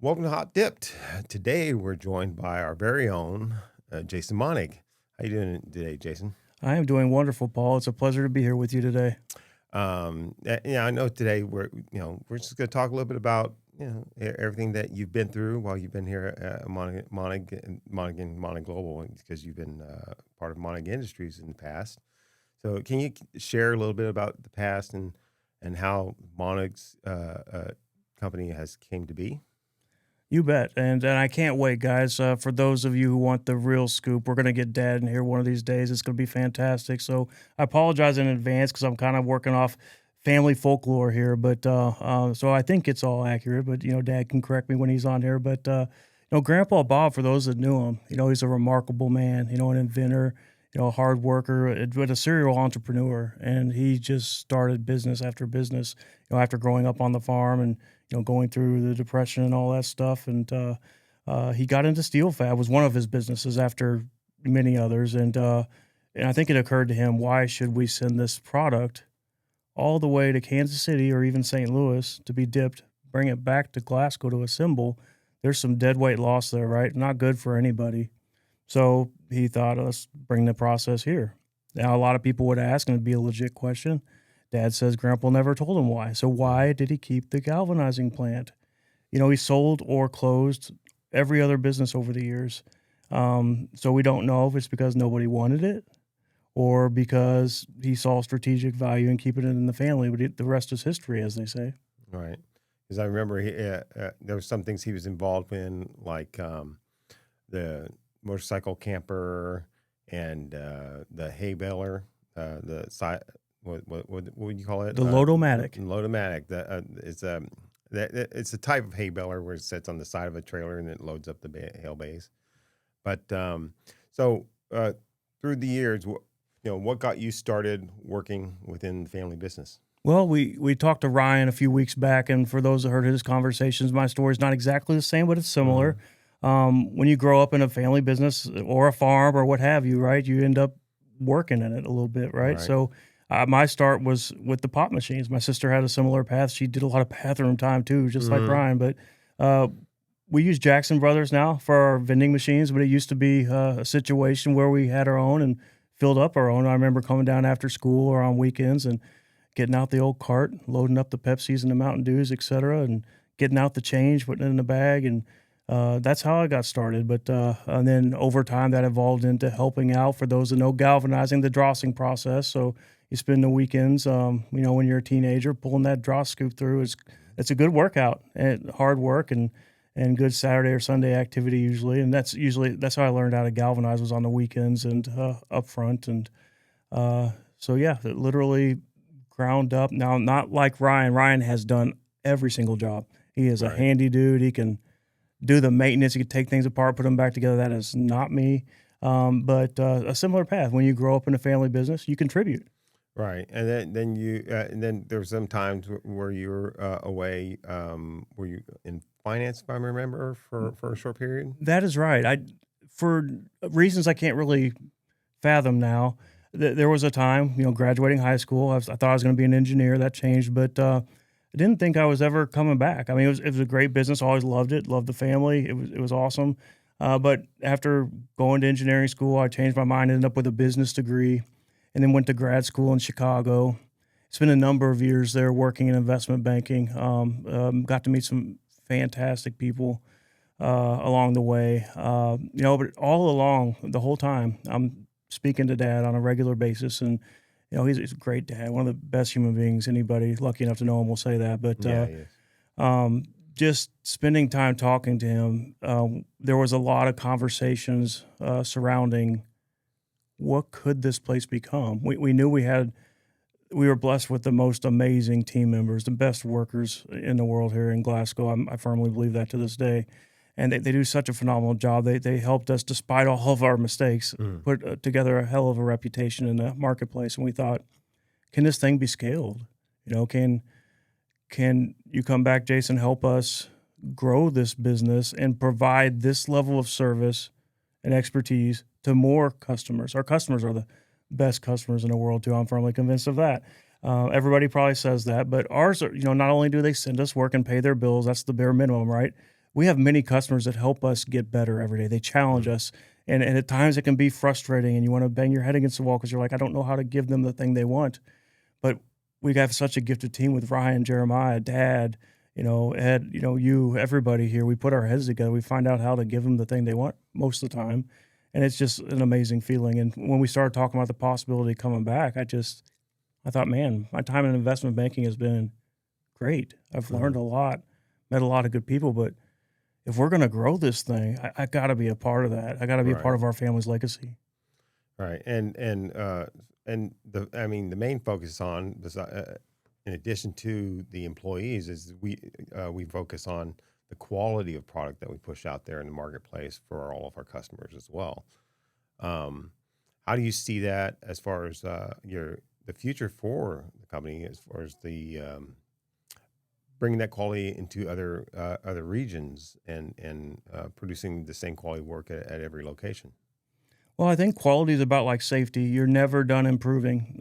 Welcome to Hot Dipped. Today we're joined by our very own Jason Monnig. How you doing today, Jason? I am doing wonderful, Paul. It's a pleasure to be here with you today. Yeah, I know today we're just going to talk a little bit about everything that you've been through while you've been here at Monnig Global, because you've been part of Monnig Industries in the past. So can you share a little bit about the past and how Monnig's company has came to be? You bet. And I can't wait, guys. For those of you who want the real scoop, we're going to get Dad in here one of these days. It's going to be fantastic. So I apologize in advance because I'm kind of working off family folklore here. But so I think it's all accurate. But, Dad can correct me when he's on here. But, Grandpa Bob, for those that knew him, he's a remarkable man, an inventor, a hard worker, but a serial entrepreneur. And he just started business after business, after growing up on the farm and going through the depression and all that stuff. And he got into steel fab, was one of his businesses after many others. And I think it occurred to him, why should we send this product all the way to Kansas City or even St. Louis to be dipped, bring it back to Glasgow to assemble? There's some dead weight loss there, right? Not good for anybody. So he thought, let's bring the process here. Now, a lot of people would ask, and it'd be a legit question. Dad says Grandpa never told him why. So why did he keep the galvanizing plant? He sold or closed every other business over the years. So we don't know if it's because nobody wanted it or because he saw strategic value in keeping it in the family. But the rest is history, as they say. Right. Because I remember there were some things he was involved in, like the motorcycle camper and the hay baler, the side. What would you call it? The Lodomatic. Lodomatic. It's a type of hay baler where it sits on the side of a trailer and it loads up the hail bays. But so through the years, what got you started working within the family business? Well, we talked to Ryan a few weeks back, and for those that heard his conversations, my story is not exactly the same, but it's similar. When you grow up in a family business or a farm or what have you, right, you end up working in it a little bit, right? So my start was with the pop machines. My sister had a similar path. She did a lot of bathroom time too, just like Ryan. But we use Jackson Brothers now for our vending machines, but it used to be a situation where we had our own and filled up our own. I remember coming down after school or on weekends and getting out the old cart, loading up the Pepsis and the Mountain Dews, et cetera, and getting out the change, putting it in the bag. And that's how I got started. But and then over time that evolved into helping out, for those that know, galvanizing the drossing process. So you spend the weekends, when you're a teenager, pulling that dross scoop through. It's a good workout and hard work and good Saturday or Sunday activity usually. And that's how I learned how to galvanize, was on the weekends and up front. And so yeah, it literally ground up. Now, not like Ryan. Ryan has done every single job. He is a handy dude. He can do the maintenance. He can take things apart, put them back together. That is not me. But a similar path. When you grow up in a family business, you contribute. Right, and then there were some times where you were away. Were you in finance, if I remember, for a short period? That is right. For reasons I can't really fathom now, there was a time, graduating high school, I thought I was going to be an engineer. That changed, but I didn't think I was ever coming back. I mean, it was a great business. Always loved it. Loved the family. It was awesome. But after going to engineering school, I changed my mind. Ended up with a business degree. And then went to grad school in Chicago. Spent a number of years there working in investment banking. Got to meet some fantastic people along the way. But all along, the whole time, I'm speaking to Dad on a regular basis. And, he's a great dad, one of the best human beings anybody lucky enough to know him will say that. But just spending time talking to him, there was a lot of conversations surrounding what could this place become? We knew we were blessed with the most amazing team members, the best workers in the world here in Glasgow. I firmly believe that to this day. And they do such a phenomenal job. They helped us, despite all of our mistakes, put together a hell of a reputation in the marketplace. And we thought, can this thing be scaled? Can you come back, Jason, help us grow this business and provide this level of service and expertise to more customers? Our customers are the best customers in the world too. I'm firmly convinced of that. Everybody probably says that, but ours are, not only do they send us work and pay their bills, that's the bare minimum, right? we have many customers that help us get better every day. They challenge us. And at times it can be frustrating and you want to bang your head against the wall because you're like, I don't know how to give them the thing they want. But we have such a gifted team with Ryan, Jeremiah, Dad, Ed, you, everybody here. We put our heads together. We find out how to give them the thing they want most of the time. And it's just an amazing feeling. And when we started talking about the possibility of coming back, I thought, man, my time in investment banking has been great. I've learned a lot, met a lot of good people, but if we're going to grow this thing, I got to be a part of that. I got to be a part of our family's legacy. Right. The main focus on this, in addition to the employees, is we focus on the quality of product that we push out there in the marketplace for all of our customers as well. How do you see that as far as the future for the company, as far as the bringing that quality into other regions and producing the same quality work at every location? Well, I think quality is about like safety. You're never done improving,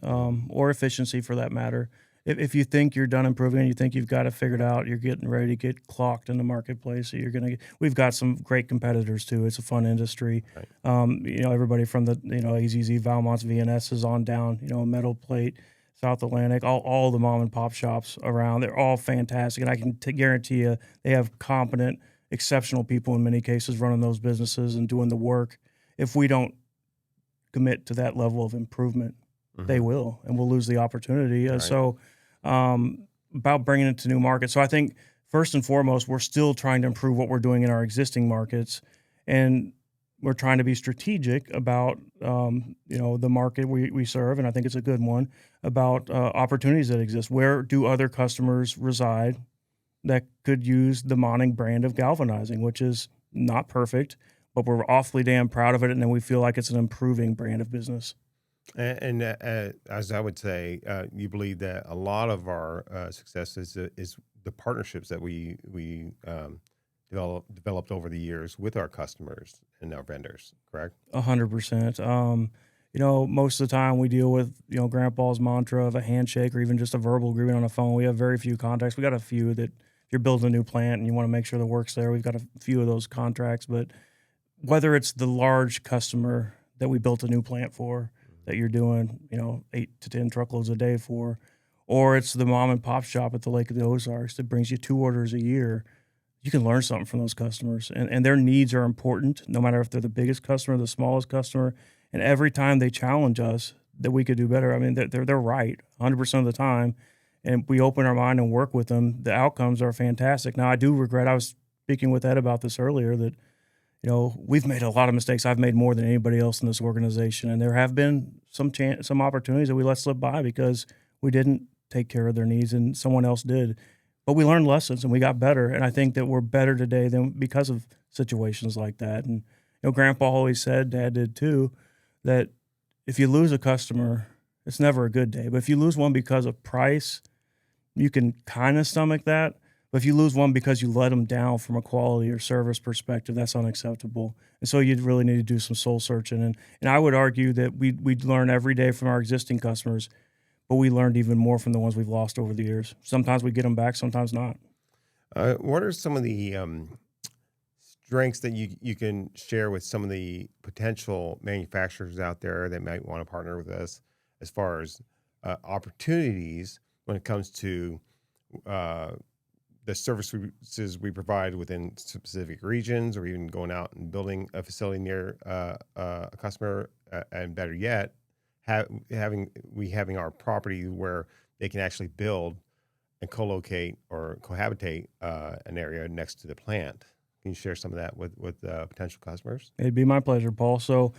or efficiency for that matter. If you think you're done improving and you think you've got it figured out, you're getting ready to get clocked in the marketplace. So we've got some great competitors too. It's a fun industry. Right. Everybody from the, AZZ, Valmont's, VNS's on down, Metal Plate, South Atlantic, all the mom and pop shops around. They're all fantastic. And I can guarantee you they have competent, exceptional people in many cases running those businesses and doing the work. If we don't commit to that level of improvement, they will, and we'll lose the opportunity. Right. So about bringing it to new markets. So I think first and foremost, we're still trying to improve what we're doing in our existing markets, and we're trying to be strategic about, the market we serve, and I think it's a good one, about opportunities that exist. Where do other customers reside that could use the Monnig brand of galvanizing, which is not perfect, but we're awfully damn proud of it, and then we feel like it's an improving brand of business. And as I would say, you believe that a lot of our success is the partnerships that we developed over the years with our customers and our vendors, correct? 100%. Most of the time we deal with, Grandpa's mantra of a handshake or even just a verbal agreement on the phone. We have very few contacts. We got a few that if you're building a new plant and you want to make sure the work's there, we've got a few of those contracts. But whether it's the large customer that we built a new plant for, that you're doing, 8 to 10 truckloads a day for, or it's the mom and pop shop at the Lake of the Ozarks that brings you 2 orders a year, you can learn something from those customers. And their needs are important, no matter if they're the biggest customer or the smallest customer. And every time they challenge us that we could do better, I mean, they're right 100% of the time. And we open our mind and work with them, the outcomes are fantastic. Now, I do regret, I was speaking with Ed about this earlier, that we've made a lot of mistakes. I've made more than anybody else in this organization, and there have been some opportunities that we let slip by because we didn't take care of their needs and someone else did. But we learned lessons and we got better, and I think that we're better today than because of situations like that. And Grandpa always said, Dad did too, that if you lose a customer, it's never a good day. But if you lose one because of price, you can kind of stomach that. But if you lose one because you let them down from a quality or service perspective, that's unacceptable. And so you'd really need to do some soul searching. And I would argue that we learn every day from our existing customers, but we learned even more from the ones we've lost over the years. Sometimes we get them back, sometimes not. What are some of the strengths that you can share with some of the potential manufacturers out there that might want to partner with us as far as opportunities when it comes to the services we provide within specific regions, or even going out and building a facility near a customer, and better yet, having our property where they can actually build and co-locate or cohabitate an area next to the plant. Can you share some of that with potential customers? It'd be my pleasure, Paul. So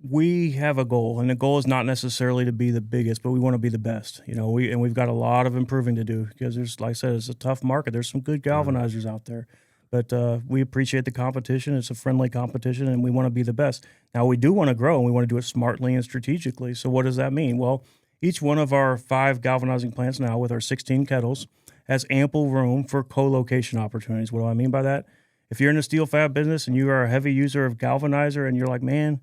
we have a goal, and the goal is not necessarily to be the biggest, but we want to be the best. We've got a lot of improving to do because there's, like I said, it's a tough market. There's some good galvanizers out there, but we appreciate the competition. It's a friendly competition, and we want to be the best. Now, we do want to grow, and we want to do it smartly and strategically. So what does that mean? Well, each one of our 5 galvanizing plants now with our 16 kettles has ample room for co-location opportunities. What do I mean by that? If you're in the steel fab business and you are a heavy user of galvanizer and you're like, man,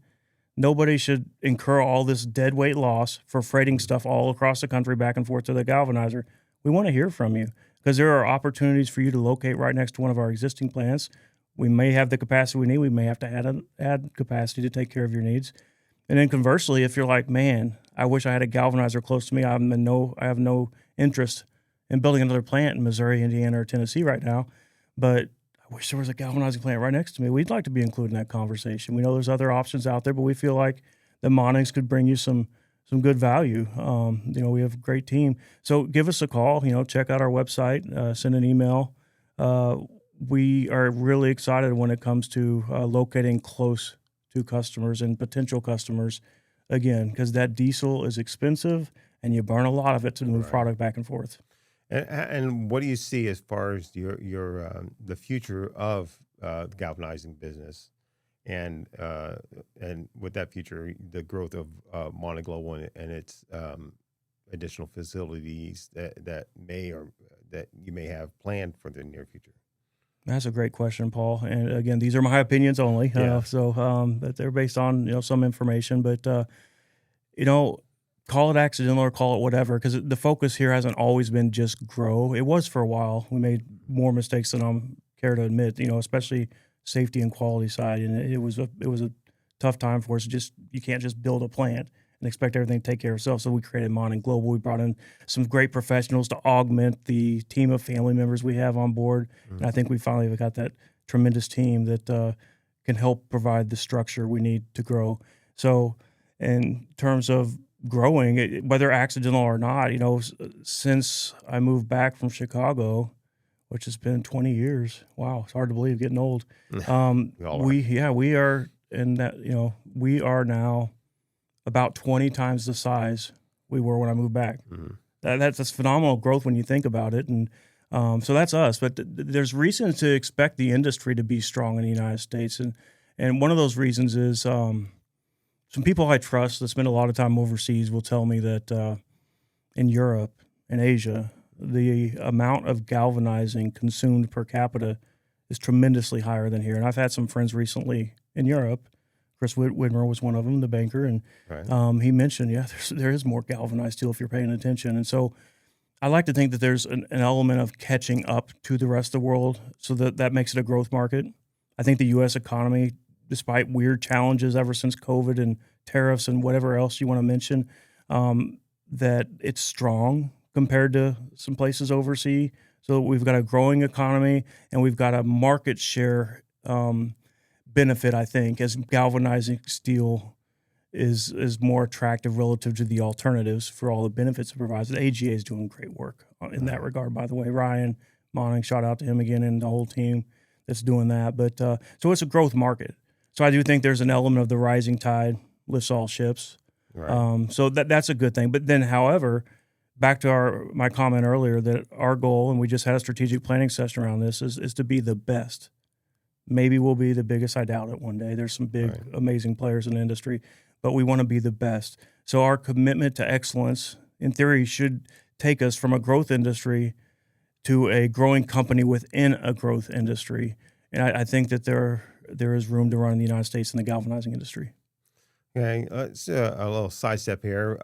nobody should incur all this dead weight loss for freighting stuff all across the country back and forth to the galvanizer, we want to hear from you. because there are opportunities for you to locate right next to one of our existing plants. We may have the capacity we need. We may have to add capacity to take care of your needs. And then conversely, if you're like, man, I wish I had a galvanizer close to me. I have no interest in building another plant in Missouri, Indiana, or Tennessee right now, but I wish there was a galvanizing plant right next to me. We'd like to be included in that conversation. We know there's other options out there, but we feel like the Monnigs could bring you some good value. We have a great team. So give us a call, check out our website, send an email. We are really excited when it comes to locating close to customers and potential customers, again, because that diesel is expensive and you burn a lot of it to move product back and forth. And what do you see as far as your the future of the galvanizing business, and with that future, the growth of Monnig Global and its additional facilities that you may have planned for the near future? That's a great question, Paul. And again, these are my opinions only. Yeah. But they're based on some information. But call it accidental or call it whatever, because the focus here hasn't always been just grow. It was for a while. We made more mistakes than I'm care to admit. Especially safety and quality side, and it was a tough time for us. You can't just build a plant and expect everything to take care of itself. So we created Monnig Global. We brought in some great professionals to augment the team of family members we have on board. And I think we finally got that tremendous team that can help provide the structure we need to grow. So in terms of growing, whether accidental or not, since I moved back from Chicago, which has been 20 years. Wow, it's hard to believe, getting old. We are in that, we are now about 20 times the size we were when I moved back. That's phenomenal growth when you think about it. And so that's us. But there's reasons to expect the industry to be strong in the United States. And one of those reasons is some people I trust that spend a lot of time overseas will tell me that in Europe and Asia, the amount of galvanizing consumed per capita is tremendously higher than here. And I've had some friends recently in Europe. Chris Widmer was one of them, the banker, and he mentioned, there is more galvanized steel if you're paying attention. And so I like to think that there's an element of catching up to the rest of the world, so that makes it a growth market. I think the U.S. economy, despite weird challenges ever since COVID and tariffs and whatever else you want to mention, that it's strong compared to some places overseas. So we've got a growing economy and we've got a market share benefit, I think, as galvanizing steel is more attractive relative to the alternatives for all the benefits it provides. The AGA is doing great work in that regard, by the way. Ryan Monnig, shout out to him again and the whole team that's doing that. But so it's a growth market. So I do think there's an element of the rising tide lifts all ships. Right. So that's a good thing. But then, however, back to my comment earlier that our goal, and we just had a strategic planning session around this, is to be the best. Maybe we'll be the biggest. I doubt it one day. There's some big, amazing players in the industry, but we want to be the best. So our commitment to excellence, in theory, should take us from a growth industry to a growing company within a growth industry. And I think that there is room to run in the United States in the galvanizing industry. Okay, it's a little sidestep here.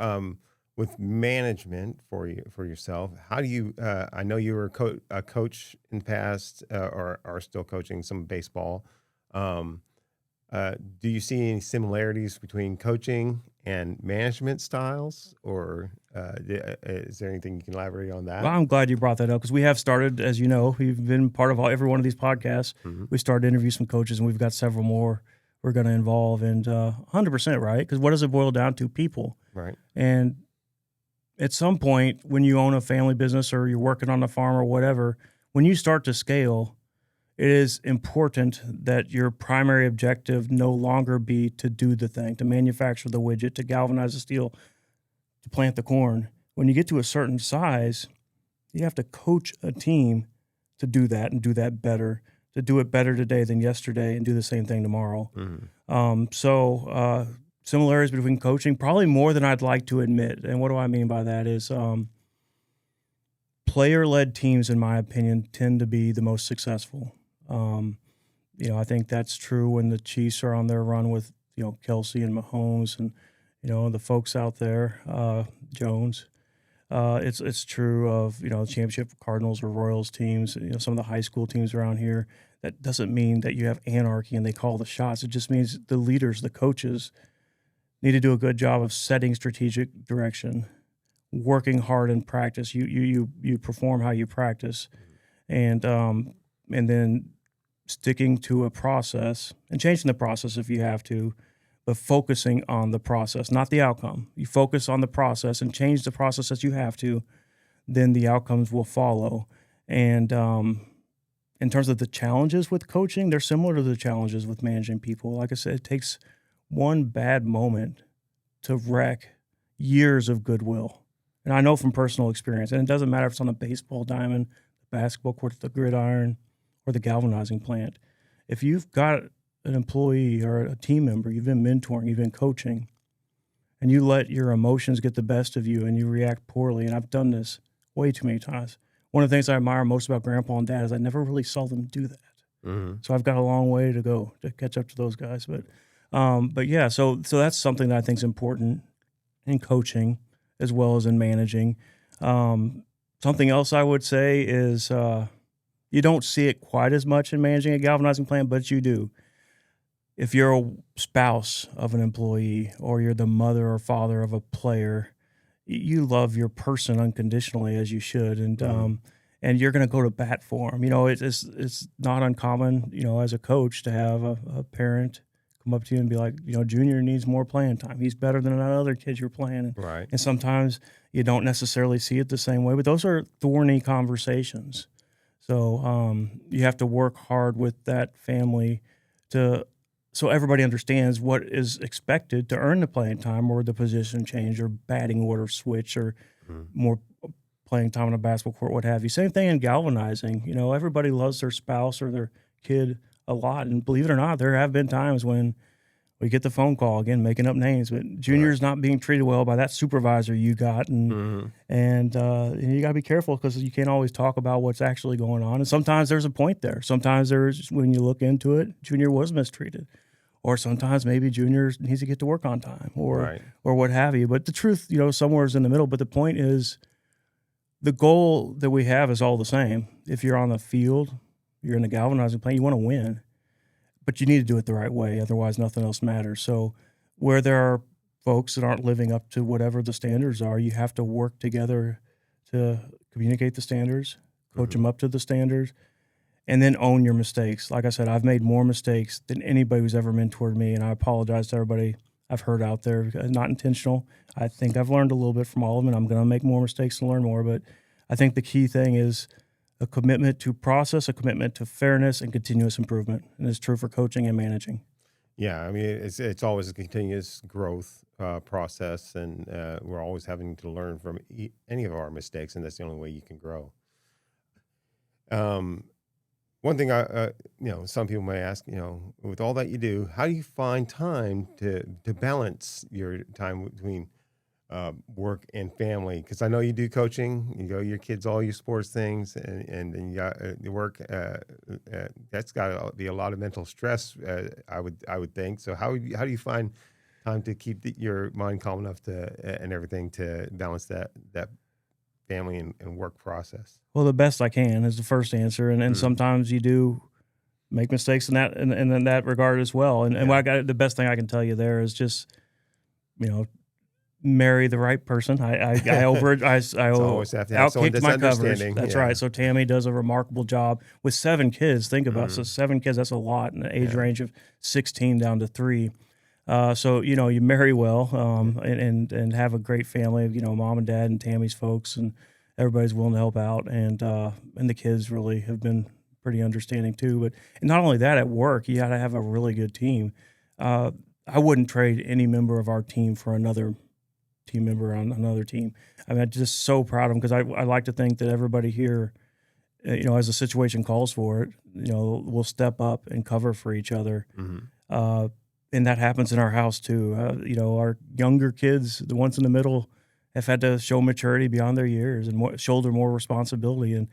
With management for yourself, how do you? I know you were a coach in the past, or are still coaching some baseball. Do you see any similarities between coaching and management styles, or is there anything you can elaborate on that? Well, I'm glad you brought that up because we have started, as you know, we've been part of every one of these podcasts. We started to interview some coaches, and we've got several more we're going to involve. And 100%, right? Because what does it boil down to? People. Right. And at some point, when you own a family business or you're working on a farm or whatever, when you start to scale, it is important that your primary objective no longer be to do the thing, to manufacture the widget, to galvanize the steel, to plant the corn. When you get to a certain size, you have to coach a team to do that and do that better, to do it better today than yesterday and do the same thing tomorrow. Similarities between coaching, probably more than I'd like to admit. And what do I mean by that is player-led teams, in my opinion, tend to be the most successful. I think that's true when the Chiefs are on their run with, Kelsey and Mahomes and, the folks out there, Jones. It's true of the championship Cardinals or Royals teams. Some of the high school teams around here. That doesn't mean that you have anarchy and they call the shots. It just means the leaders, the coaches, need to do a good job of setting strategic direction, working hard in practice. You perform how you practice, and then sticking to a process and changing the process if you have to, but focusing on the process, not the outcome. You focus on the process and change the process as you have to, then the outcomes will follow. And in terms of the challenges with coaching, they're similar to the challenges with managing people. Like I said, it takes one bad moment to wreck years of goodwill. And I know from personal experience, and it doesn't matter if it's on a baseball diamond, the basketball court, the gridiron, or the galvanizing plant. If you've got an employee or a team member you've been mentoring, you've been coaching, and you let your emotions get the best of you and you react poorly, and I've done this way too many times. One of the things I admire most about Grandpa and Dad is I never really saw them do that. Mm-hmm. So I've got a long way to go to catch up to those guys. But yeah, so that's something that I think is important in coaching as well as in managing. Something else I would say is you don't see it quite as much in managing a galvanizing plant, but you do. If you're a spouse of an employee or you're the mother or father of a player, you love your person unconditionally as you should, and you're going to go to bat for them. It's not uncommon, as a coach to have a parent come up to you and be like, Junior needs more playing time. He's better than that other kid you're playing. Right. And sometimes you don't necessarily see it the same way, but those are thorny conversations. So you have to work hard with that family so everybody understands what is expected to earn the playing time or the position change or batting order switch or more playing time on a basketball court, what have you. Same thing in galvanizing. Everybody loves their spouse or their kid a lot. And believe it or not, there have been times when we get the phone call, again, making up names, but Junior's not being treated well by that supervisor you got. And you got to be careful because you can't always talk about what's actually going on. And sometimes there's a point there. Sometimes when you look into it, Junior was mistreated. Or sometimes maybe Junior needs to get to work on time or what have you. But the truth, somewhere is in the middle. But the point is the goal that we have is all the same. If you're on the field, you're in the galvanizing plant, you want to win. But you need to do it the right way. Otherwise, nothing else matters. So where there are folks that aren't living up to whatever the standards are, you have to work together to communicate the standards, coach them up to the standards, and then own your mistakes. Like I said, I've made more mistakes than anybody who's ever mentored me, and I apologize to everybody I've heard out there. Not intentional. I think I've learned a little bit from all of them, and I'm going to make more mistakes and learn more. But I think the key thing is a commitment to process, a commitment to fairness, and continuous improvement. And it's true for coaching and managing. Yeah, I mean, it's always a continuous growth process, and we're always having to learn from any of our mistakes, and that's the only way you can grow. One thing some people may ask, with all that you do, how do you find time to balance your time between work and family? Because I know you do coaching, your kids, all your sports things, and then you got the work. That's got to be a lot of mental stress. I would think. So how do you find time to keep your mind calm enough and everything to balance that family and work process? Well, the best I can is the first answer, and sometimes you do make mistakes in that in that regard as well. And what the best thing I can tell you there is just marry the right person. I always have to have someone outkicked that's my coverage. understanding. That's right. So Tammy does a remarkable job with 7 kids. Think about it. So 7 kids. That's a lot in the age range of 16 down to 3. So you marry well and have a great family. Mom and dad and Tammy's folks, and everybody's willing to help out. And the kids really have been pretty understanding too. But not only that, at work you got to have a really good team. I wouldn't trade any member of our team for another team member on another team. I mean, I'm just so proud of them because I like to think that everybody here, as the situation calls for it, will step up and cover for each other. And that happens in our house too. Our younger kids, the ones in the middle, have had to show maturity beyond their years and shoulder more responsibility.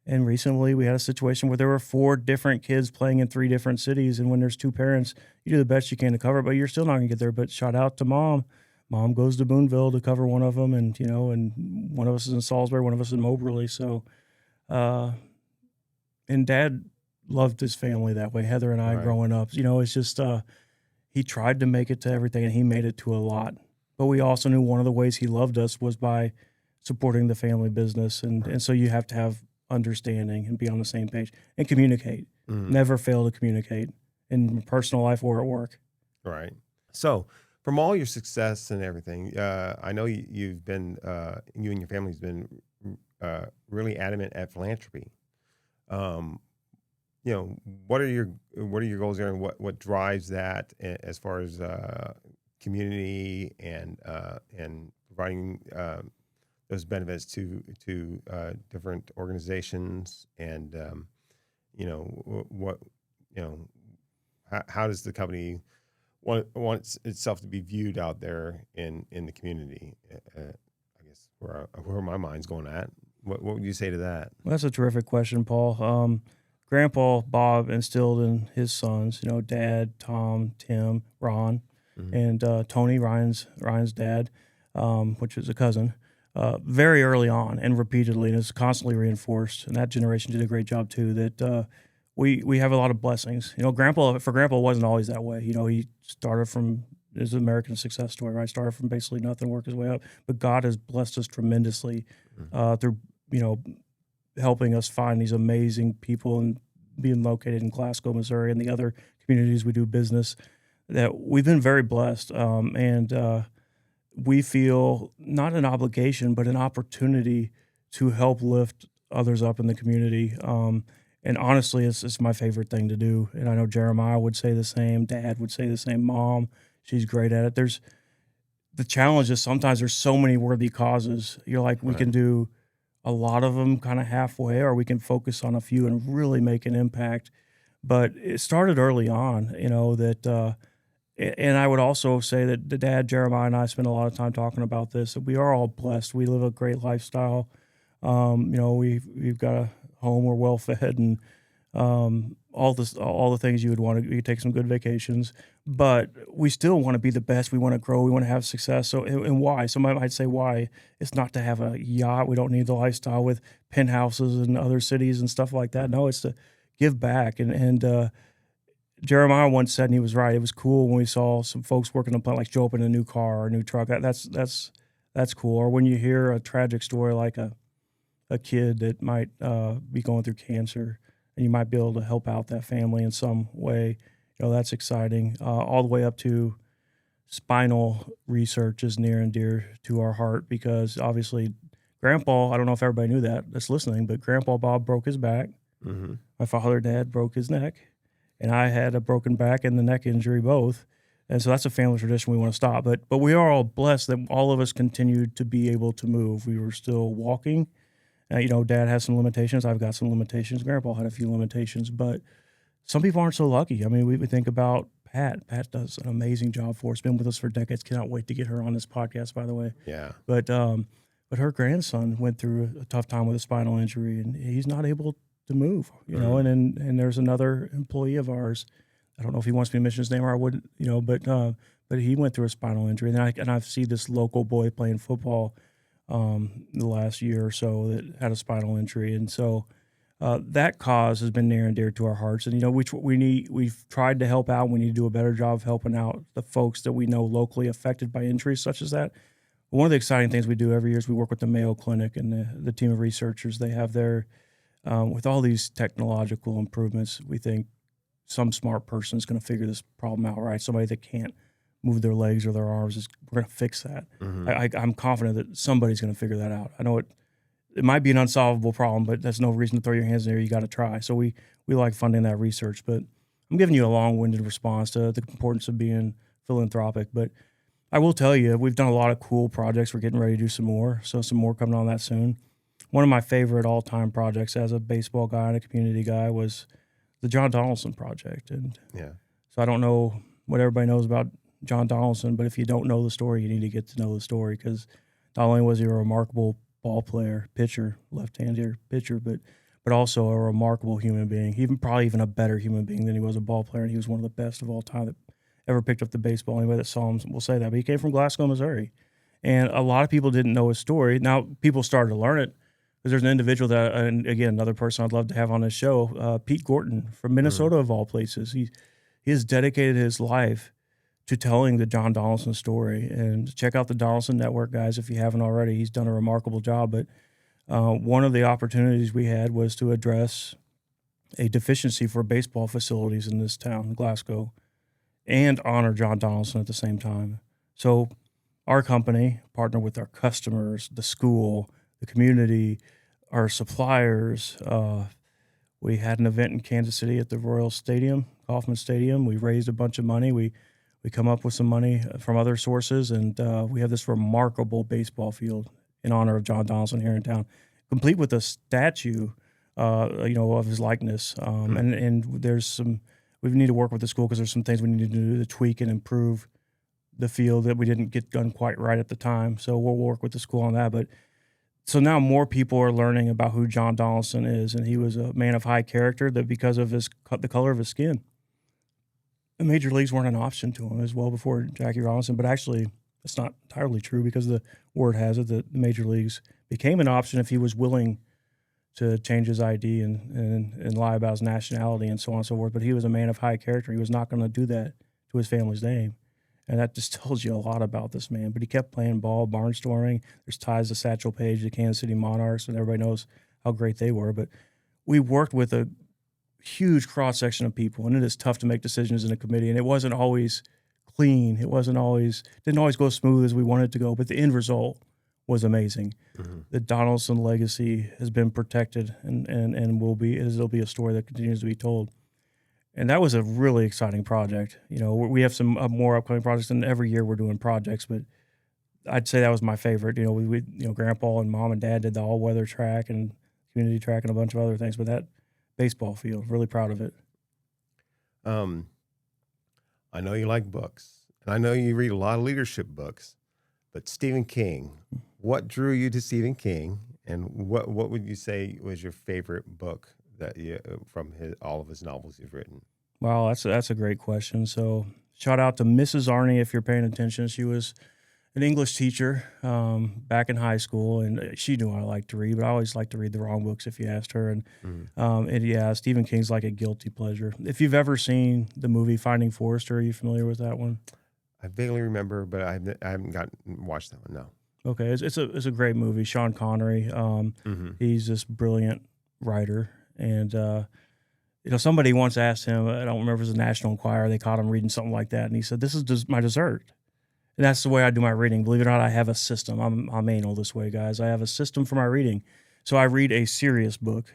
And recently we had a situation where there were 4 different kids playing in 3 different cities. And when there's 2 parents, you do the best you can to cover it, but you're still not going to get there. But shout out to mom. Mom goes to Boonville to cover one of them, and and one of us is in Salisbury, one of us in Moberly. So, uh, and Dad loved his family that way. Heather and I Right. growing up, it's just he tried to make it to everything, and he made it to a lot. But we also knew one of the ways he loved us was by supporting the family business, and Right. and so you have to have understanding and be on the same page and communicate. Mhm. Never fail to communicate in personal life or at work. Right. So, from all your success and everything, I know you've been, you and your family's been really adamant at philanthropy. Um, what are your goals there, and what drives that as far as community and providing those benefits to different organizations, and what you know how does the company wants itself to be viewed out there in the community? I guess where my mind's going at. What would you say to that? Well, that's a terrific question, Paul. Grandpa Bob instilled in his sons, Dad, Tom, Tim, Ron, Hmm. and Tony, Ryan's dad, which is a cousin, very early on and repeatedly, and it's constantly reinforced. And that generation did a great job too. That we have a lot of blessings. Grandpa wasn't always that way. He started from his American success story, right? Started from basically nothing, worked his way up. But God has blessed us tremendously through you know helping us find these amazing people and being located in Glasgow, Missouri, and the other communities we do business, that we've been very blessed. And we feel not an obligation, but an opportunity to help lift others up in the community. And honestly, it's my favorite thing to do. And I know Jeremiah would say the same. Dad would say the same. Mom, she's great at it. The challenge is sometimes there's so many worthy causes. You're like, we Right. can do a lot of them kind of halfway, or we can focus on a few and really make an impact. But it started early on, that, and I would also say that the dad, Jeremiah, and I spend a lot of time talking about this, that we are all blessed. We live a great lifestyle. We've got a home, we're well fed, and all the things you would want to. You take some good vacations, but we still want to be the best. We want to grow. We want to have success. So, and why? Somebody might say why it's not to have a yacht. We don't need the lifestyle with penthouses in other cities and stuff like that. No, it's to give back. And Jeremiah once said, and he was right. It was cool when we saw some folks working on a plant, like show up in a new car or a new truck. That's cool. Or when you hear a tragic story like a kid that might be going through cancer, and you might be able to help out that family in some way. That's exciting. All the way up to spinal research is near and dear to our heart, because obviously Grandpa, I don't know if everybody knew that's listening, but Grandpa Bob broke his back. Hmm. My father, Dad broke his neck, and I had a broken back and the neck injury both. And so that's a family tradition we want to stop. But we are all blessed that all of us continued to be able to move. We were still walking. Dad has some limitations. I've got some limitations. Grandpa had a few limitations, but some people aren't so lucky. I mean, we think about Pat. Pat does an amazing job for us. Been with us for decades. Cannot wait to get her on this podcast, by the way. Yeah. But her grandson went through a tough time with a spinal injury, and he's not able to move. Mhm. And there's another employee of ours. I don't know if he wants me to mention his name, or I wouldn't. But he went through a spinal injury, and I've seen this local boy playing football the last year or so that had a spinal injury, and so that cause has been near and dear to our hearts. And we've tried to help out. We need to do a better job of helping out the folks that we know locally affected by injuries such as that. One of the exciting things we do every year is we work with the Mayo Clinic and the team of researchers they have there. With all these technological improvements, we think some smart person is going to figure this problem out, right? Somebody that can't move their legs or their arms we're going to fix that. Mhm. I'm confident that somebody's going to figure that out. I know it might be an unsolvable problem, but that's no reason to throw your hands in the air. You got to try. So we like funding that research. But I'm giving you a long-winded response to the importance of being philanthropic. But I will tell you, we've done a lot of cool projects. We're getting ready to do some more. So some more coming on that soon. One of my favorite all-time projects as a baseball guy and a community guy was the John Donaldson project. And Yeah. so I don't know what everybody knows about John Donaldson, but if you don't know the story, you need to get to know the story, because not only was he a remarkable ball player, pitcher, left-handed pitcher, but also a remarkable human being. Probably even a better human being than he was a ball player, and he was one of the best of all time that ever picked up the baseball. Anybody that saw him will say that. But he came from Glasgow, Missouri. And a lot of people didn't know his story. Now, people started to learn it because there's an individual that, and again, another person I'd love to have on this show, Pete Gorton from Minnesota, of all places. He has dedicated his life to telling the John Donaldson story. And check out the Donaldson Network, guys, if you haven't already. He's done a remarkable job. But one of the opportunities we had was to address a deficiency for baseball facilities in this town, Glasgow, and honor John Donaldson at the same time. So our company partnered with our customers, the school, the community, our suppliers. We had an event in Kansas City at the Royal Stadium, Kauffman Stadium. We raised a bunch of money. We come up with some money from other sources, and we have this remarkable baseball field in honor of John Donaldson here in town, complete with a statue, of his likeness. And there's some, we need to work with the school because there's some things we need to do to tweak and improve the field that we didn't get done quite right at the time. So we'll work with the school on that. But so now more people are learning about who John Donaldson is, and he was a man of high character that because of the color of his skin. The major leagues weren't an option to him as well before Jackie Robinson, but actually that's not entirely true because the word has it that the major leagues became an option if he was willing to change his ID and lie about his nationality and so on and so forth. But he was a man of high character. He was not going to do that to his family's name. And that just tells you a lot about this man. But he kept playing ball, barnstorming. There's ties to Satchel Paige, the Kansas City Monarchs, and everybody knows how great they were. But we worked with a huge cross-section of people, and it is tough to make decisions in a committee. And it wasn't always clean. It didn't always go smooth as we wanted it to go. But the end result was amazing. Mm-hmm. The Donaldson legacy has been protected and will be, it'll be a story that continues to be told. And that was a really exciting project. We have some more upcoming projects, and every year we're doing projects, but I'd say that was my favorite. We Grandpa and Mom and Dad did the all-weather track and community track and a bunch of other things, but that baseball field, really proud of it. I know you like books, and I know you read a lot of leadership books, but Stephen King, what drew you to Stephen King, and what would you say was your favorite book that from all of his novels you've written? Wow, that's a great question. So shout out to Mrs. Arney if you're paying attention. She was an English teacher back in high school, and she knew I liked to read, but I always liked to read the wrong books if you asked her. And Stephen King's like a guilty pleasure. If you've ever seen the movie Finding Forrester, are you familiar with that one? I vaguely remember, but I haven't watched that one. No. Okay, it's a great movie. Sean Connery, he's this brilliant writer. And, somebody once asked him, I don't remember if it was a National Enquirer, they caught him reading something like that. And he said, "This is my dessert." And that's the way I do my reading. Believe it or not, I have a system. I'm anal this way, guys. I have a system for my reading. So I read a serious book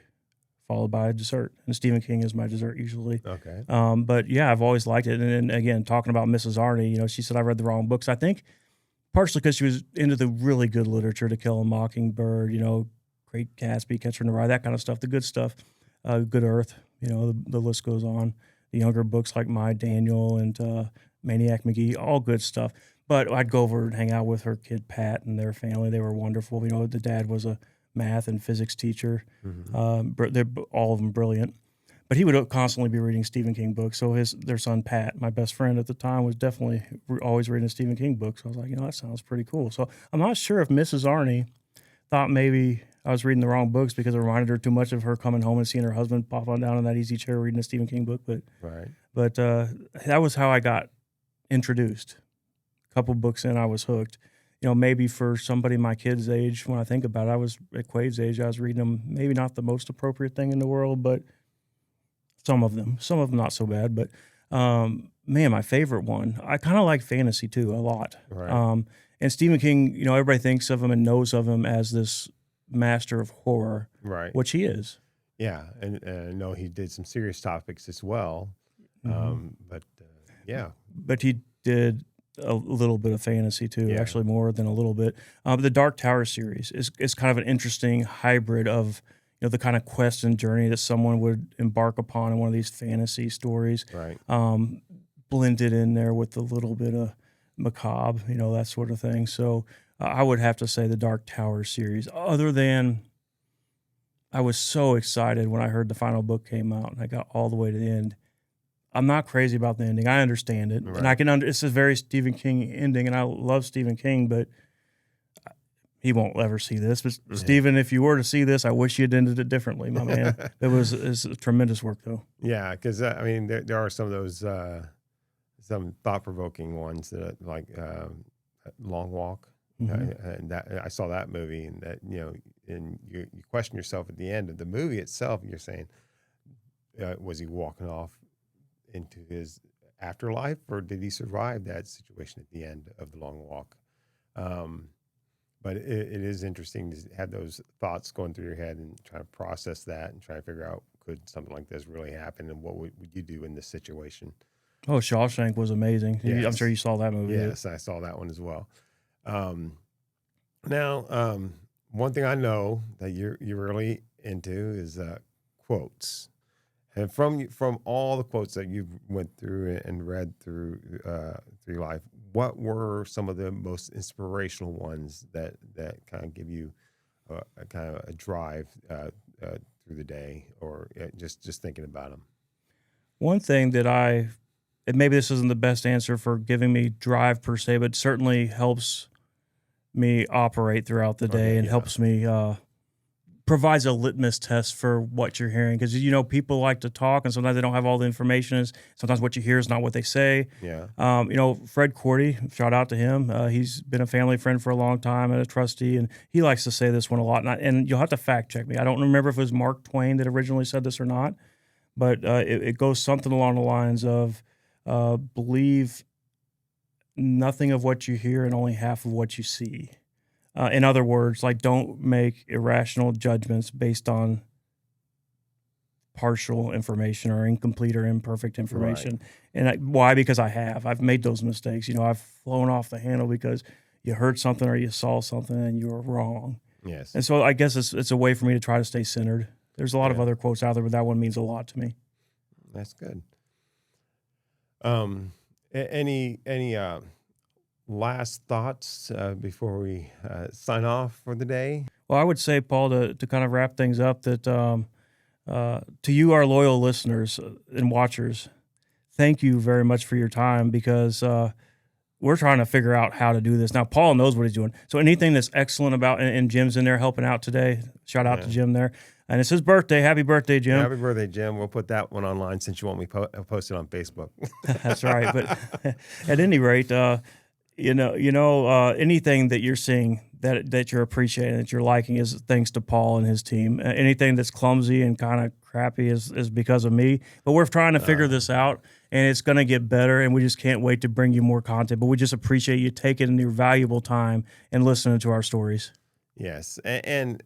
followed by a dessert. And Stephen King is my dessert usually. Okay. But yeah, I've always liked it. And again, talking about Mrs. Arney, she said I read the wrong books. I think partially because she was into the really good literature, To Kill a Mockingbird, Great Gatsby, Catcher in the Rye, that kind of stuff, the good stuff, Good Earth, the list goes on. The younger books like My Daniel and Maniac McGee, all good stuff. But I'd go over and hang out with her kid, Pat, and their family. They were wonderful. The dad was a math and physics teacher. Mm-hmm. They're all of them brilliant. But he would constantly be reading Stephen King books. So their son, Pat, my best friend at the time, was definitely always reading a Stephen King book. So I was like, that sounds pretty cool. So I'm not sure if Mrs. Arney thought maybe I was reading the wrong books because it reminded her too much of her coming home and seeing her husband pop on down in that easy chair reading a Stephen King book. But that was how I got introduced. A couple books in, I was hooked. Maybe for somebody my kid's age, when I think about it, I was at Quave's age, I was reading them, maybe not the most appropriate thing in the world, but some of them not so bad. But man, my favorite one, I kind of like fantasy too, a lot. Right. And Stephen King, everybody thinks of him and knows of him as this master of horror, right? Which he is. Yeah, and I know he did some serious topics as well. Mm-hmm. But he did a little bit of fantasy too, actually more than a little bit. The Dark Tower series is kind of an interesting hybrid of the kind of quest and journey that someone would embark upon in one of these fantasy stories, right? Blended in there with a little bit of macabre, that sort of thing. So I would have to say the Dark Tower series, other than I was so excited when I heard the final book came out and I got all the way to the end. I'm not crazy about the ending. I understand it, and I Right. can it's a very Stephen King ending, and I love Stephen King, but he won't ever see this. But Stephen, if you were to see this, I wish you'd ended it differently, my man. It's tremendous work, though. Yeah, because I mean, there are some of those some thought provoking ones that like Long Walk, and that I saw that movie, and that and you question yourself at the end of the movie itself. You're saying, was he walking off into his afterlife, or did he survive that situation at the end of the Long Walk? But it is interesting to have those thoughts going through your head and try to process that and try to figure out, could something like this really happen, and what would you do in this situation? Oh, Shawshank was amazing. I'm sure you saw that movie. Yes, I saw that one as well. Now, one thing I know that you're really into is quotes. And from all the quotes that you've went through and read through your life, what were some of the most inspirational ones that kind of give you a kind of a drive through the day, or just thinking about them? One thing that and maybe this isn't the best answer for giving me drive per se, but certainly helps me operate throughout the day and helps me provides a litmus test for what you're hearing, because people like to talk and sometimes they don't have all the information. Sometimes what you hear is not what they say. Yeah. Fred Cordy, shout out to him. He's been a family friend for a long time and a trustee, and he likes to say this one a lot. And you'll have to fact check me. I don't remember if it was Mark Twain that originally said this or not, but it goes something along the lines of believe nothing of what you hear and only half of what you see. In other words, like, don't make irrational judgments based on partial information or incomplete or imperfect information. Right. And why? Because I've made those mistakes. I've flown off the handle because you heard something or you saw something and you were wrong. Yes. And so I guess it's a way for me to try to stay centered. There's a lot of other quotes out there, but that one means a lot to me. That's good. Any last thoughts before we sign off for the day? Well, I would say, Paul, to kind of wrap things up, that to you, our loyal listeners and watchers, thank you very much for your time, because we're trying to figure out how to do this. Now, Paul knows what he's doing. So anything that's excellent about, and Jim's in there helping out today, shout out to Jim there. And it's his birthday. Happy birthday, Jim. Happy birthday, Jim. We'll put that one online since you want me post it on Facebook. That's right. But at any rate, anything that you're seeing that you're appreciating, that you're liking, is thanks to Paul and his team. Anything that's clumsy and kind of crappy is because of me. But we're trying to figure this out, and it's going to get better, and we just can't wait to bring you more content. But we just appreciate you taking your valuable time and listening to our stories. Yes, and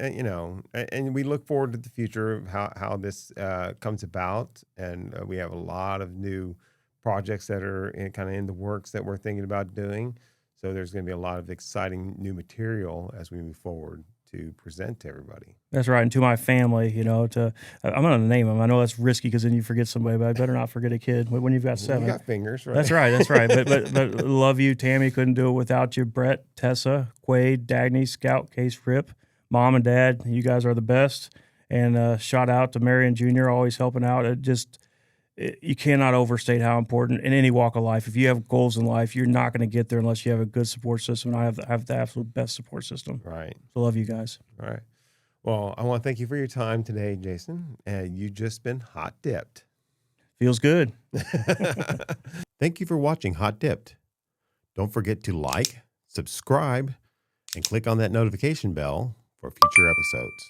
we look forward to the future of how this comes about, and we have a lot of new projects that are kind of in the works that we're thinking about doing. So there's going to be a lot of exciting new material as we move forward to present to everybody. That's right, and to my family, I'm going to name them. I know that's risky because then you forget somebody, but I better not forget a kid when you've got 7. You got fingers, right? That's right. But love you, Tammy. Couldn't do it without you. Brett, Tessa, Quade, Dagny, Scout, Case, Rip, Mom and Dad. You guys are the best. And shout out to Marion Jr. always helping out. You cannot overstate how important in any walk of life. If you have goals in life, you're not going to get there unless you have a good support system. And I have the absolute best support system. Right. So love you guys. All right. Well, I want to thank you for your time today, Jason. You've just been hot dipped. Feels good. Thank you for watching Hot Dipped. Don't forget to like, subscribe, and click on that notification bell for future episodes.